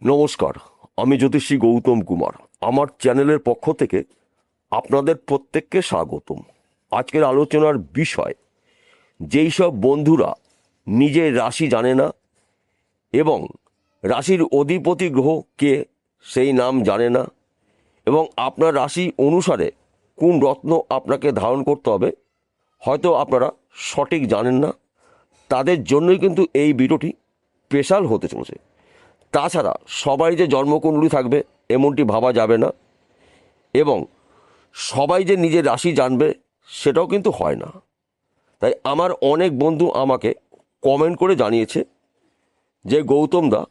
নমস্কার, আমি জ্যোতিষী গৌতম কুমার। আমার চ্যানেলের পক্ষ থেকে আপনাদের প্রত্যেককে স্বাগতম। আজকের আলোচনার বিষয়, যেই সব বন্ধুরা নিজের রাশি জানে না এবং রাশির অধিপতি গ্রহ কে সেই নাম জানে না এবং আপনার রাশি অনুসারে কোন রত্ন আপনাকে ধারণ করতে হবে হয়তো আপনারা সঠিক জানেন না, তাদের জন্যই কিন্তু এই ভিডিওটি স্পেশাল হতে চলেছে। তাছাড়া সবাই যে জন্মকুণ্ডলী থাকবে এমনটি ভাবা যাবে না এবং সবাই যে নিজের রাশি জানবে সেটাও কিন্তু হয় না। তাই আমার অনেক বন্ধু আমাকে কমেন্ট করে জানিয়েছে যে গৌতম দা,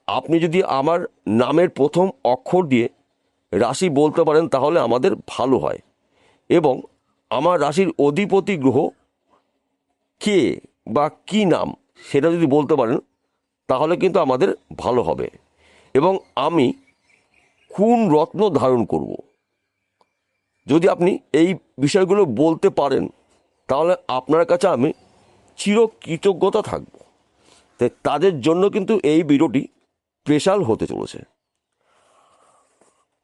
আপনি যদি আমার নামের প্রথম অক্ষর দিয়ে রাশি বলতে পারেন তাহলে আমাদের ভালো হয় এবং আমার রাশির অধিপতি গ্রহ কে বা কী নাম সেটা যদি বলতে পারেন তাহলে কিন্তু আমাদের ভালো হবে এবং আমি কোন রত্ন ধারণ করব। যদি আপনি এই বিষয়গুলো বলতে পারেন তাহলে আপনার কাছে আমি চিরকৃতজ্ঞতা থাকব। তাই তাদের জন্য কিন্তু এই ভিডিওটি স্পেশাল হতে চলেছে।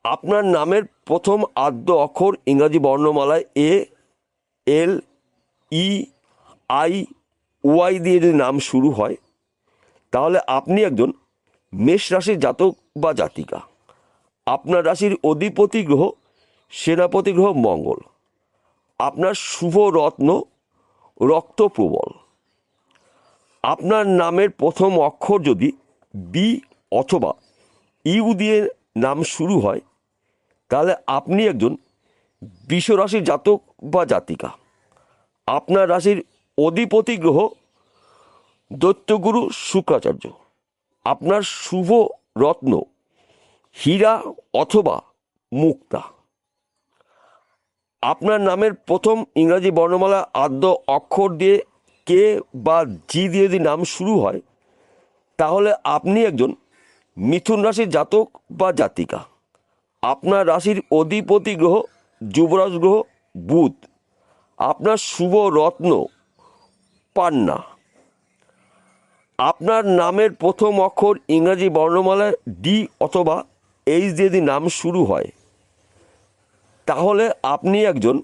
আপনার নামের প্রথম আদ্য অক্ষর ইংরাজি বর্ণমালায় এ, এল, ই, আই, ওয়াই দিয়ে যদি নাম শুরু হয় তাহলে আপনি একজন মেষ রাশির জাতক বা জাতিকা। আপনার রাশির অধিপতি গ্রহ সেনাপতি গ্রহ মঙ্গল। আপনার শুভ রত্ন রক্তপ্রবল। আপনার নামের প্রথম অক্ষর যদি বি অথবা ইউ দিয়ে নাম শুরু হয় তাহলে আপনি একজন বৃষ রাশির জাতক বা জাতিকা। আপনার রাশির অধিপতি গ্রহ দৈত্যগুরু শুক্রাচার্য। আপনার শুভ রত্ন হীরা অথবা মুক্তা। আপনার নামের প্রথম ইংরাজি বর্ণমালা আদ্য অক্ষর দিয়ে কে বা জি দিয়ে যদি নাম শুরু হয় তাহলে আপনি একজন মিথুন রাশির জাতক বা জাতিকা। আপনার রাশির অধিপতি গ্রহ যুবরাজ গ্রহ বুধ। আপনার শুভ রত্ন পান্না। আপনার নামের প্রথম অক্ষর ইংরাজি বর্ণমালায় ডি অথবা এইচ দিয়ে যদি নাম শুরু হয় তাহলে আপনি একজন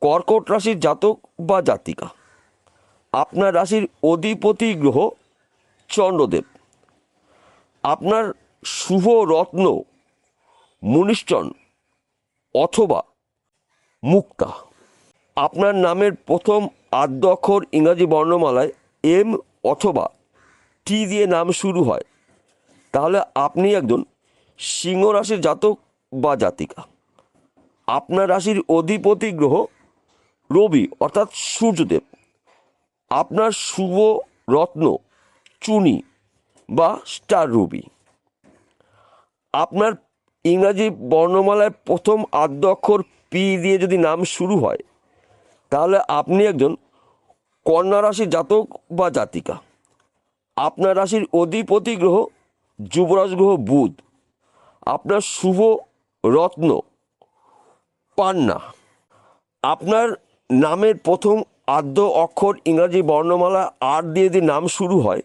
কর্কট রাশির জাতক বা জাতিকা। আপনার রাশির অধিপতি গ্রহ চন্দ্রদেব। আপনার শুভ রত্ন মুনিষ্টন অথবা মুক্তা। আপনার নামের প্রথম আদ্য অক্ষর ইংরাজি বর্ণমালায় এম অথবা টি দিয়ে নাম শুরু হয় তাহলে আপনি একজন সিংহ রাশির জাতক বা জাতিকা। আপনার রাশির অধিপতি গ্রহ রবি অর্থাৎ সূর্যদেব। আপনার শুভ রত্ন চুনি বা স্টার রুবি। আপনার ইংরাজি বর্ণমালায় প্রথম আদ্য অক্ষর পি দিয়ে যদি নাম শুরু হয় তাহলে আপনি একজন কন্যা রাশির জাতক বা জাতিকা। আপনার রাশির অধিপতি গ্রহ যুবরাজ গ্রহ বুধ। আপনার শুভ রত্ন পান্না। আপনার নামের প্রথম আদ্য অক্ষর ইংরাজি বর্ণমালা আর দিয়ে যদি নাম শুরু হয়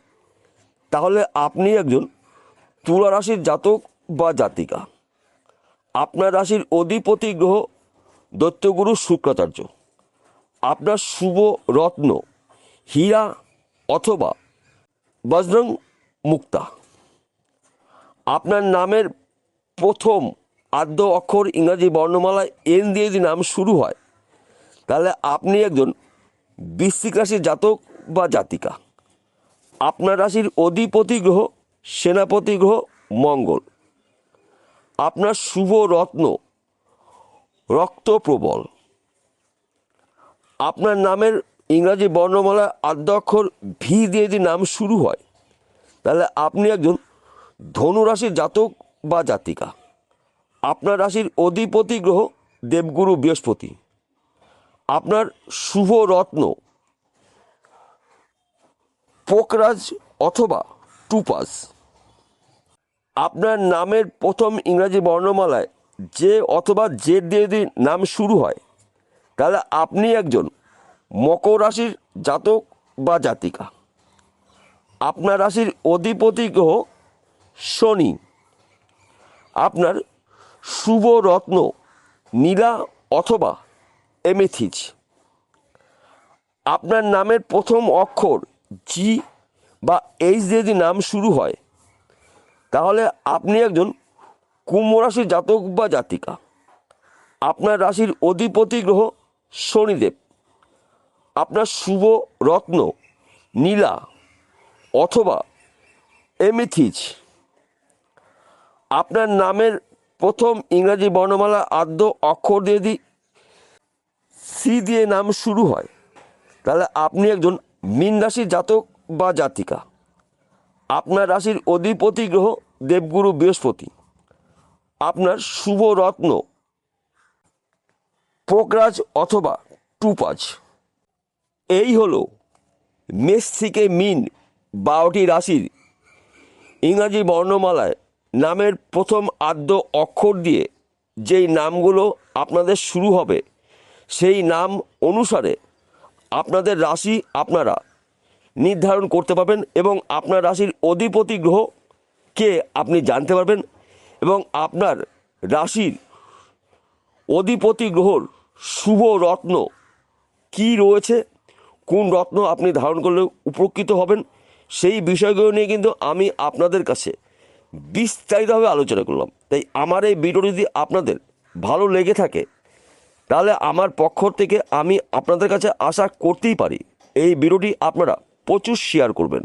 তাহলে আপনি একজন তুলা রাশির জাতক বা জাতিকা। আপনার রাশির অধিপতি গ্রহ দৈত্যগুরু শুক্রাচার্য। আপনার শুভ রত্ন হীরা অথবা বজরং মুক্তা। আপনার নামের প্রথম আদ্য অক্ষর ইংরাজি বর্ণমালায় এন দিয়ে যদি নাম শুরু হয় তাহলে আপনি একজন বৃশ্চিক রাশির জাতক বা জাতিকা। আপনার রাশির অধিপতি গ্রহ সেনাপতি গ্রহ মঙ্গল। আপনার শুভ রত্ন রক্তপ্রবল। আপনার নামের ইংরাজি বর্ণমালা আদ্য অক্ষর ভি দিয়ে যদি নাম শুরু হয় তাহলে আপনি একজন ধনু রাশির জাতক বা জাতিকা। আপনার রাশির অধিপতি গ্রহ দেবগুরু বৃহস্পতি। আপনার শুভ রত্ন পোকরাজ অথবা টুপাস। আপনার নামের প্রথম ইংরাজি বর্ণমালায় যে অথবা জেড দিয়ে যদি নাম শুরু হয় তাহলে আপনি একজন মকর রাশির জাতক বা জাতিকা। আপনার রাশির অধিপতি গ্রহ শনি। আপনার শুভ রত্ন নীলা অথবা এমেথিজ। আপনার নামের প্রথম অক্ষর জি বা এইচ দিয়ে যদি নাম শুরু হয় তাহলে আপনি একজন কুম্ভ রাশির জাতক বা জাতিকা। আপনার রাশির অধিপতি গ্রহ শনিদেব। আপনার শুভ রত্ন নীলা অথবা এমেথিজ। আপনার নামের প্রথম ইংরাজি বর্ণমালা আদ্য অক্ষর দিয়ে যদি সি দিয়ে নাম শুরু হয় তাহলে আপনি একজন মীন রাশির জাতক বা জাতিকা। আপনার রাশির অধিপতি গ্রহ দেবগুরু বৃহস্পতি। আপনার শুভ রত্ন পোকরাজ অথবা টুপাজ। এই হলো মেষ থেকে মীন 12টি রাশির ইংরাজি বর্ণমালায় নামের প্রথম আদ্য অক্ষর দিয়ে যেই নামগুলো আপনাদের শুরু হবে সেই নাম অনুসারে আপনাদের রাশি আপনারা নির্ধারণ করতে পারবেন এবং আপনার রাশির অধিপতি গ্রহকে আপনি জানতে পারবেন এবং আপনার রাশির অধিপতি গ্রহর শুভ রত্ন কী রয়েছে, কোন রত্ন আপনি ধারণ করলে উপকৃত হবেন, সেই বিষয়গুলো নিয়ে কিন্তু আমি আপনাদের কাছে বিস্তারিতভাবে আলোচনা করলাম। তাই আমার এই ভিডিও যদি আপনাদের ভালো লেগে থাকে তাহলে আমার পক্ষ থেকে আমি আপনাদের কাছে আশা করতেই পারি এই ভিডিওটি আপনারা প্রচুর শেয়ার করবেন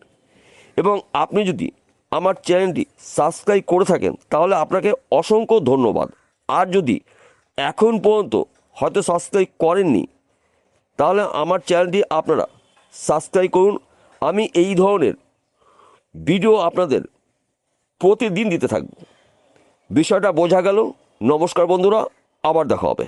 এবং আপনি যদি আমার চ্যানেলটি সাবস্ক্রাইব করে থাকেন তাহলে আপনাকে অসংখ্য ধন্যবাদ। আর যদি এখন পর্যন্ত হয়তো সাবস্ক্রাইব করেননি তাহলে আমার চ্যানেলটি আপনারা সাবস্ক্রাইব করুন। আমি এই ধরনের ভিডিও আপনাদের প্রতিদিন দিতে থাকব। বিষয়টা বোঝা গেল? নমস্কার বন্ধুরা, আবার দেখা হবে।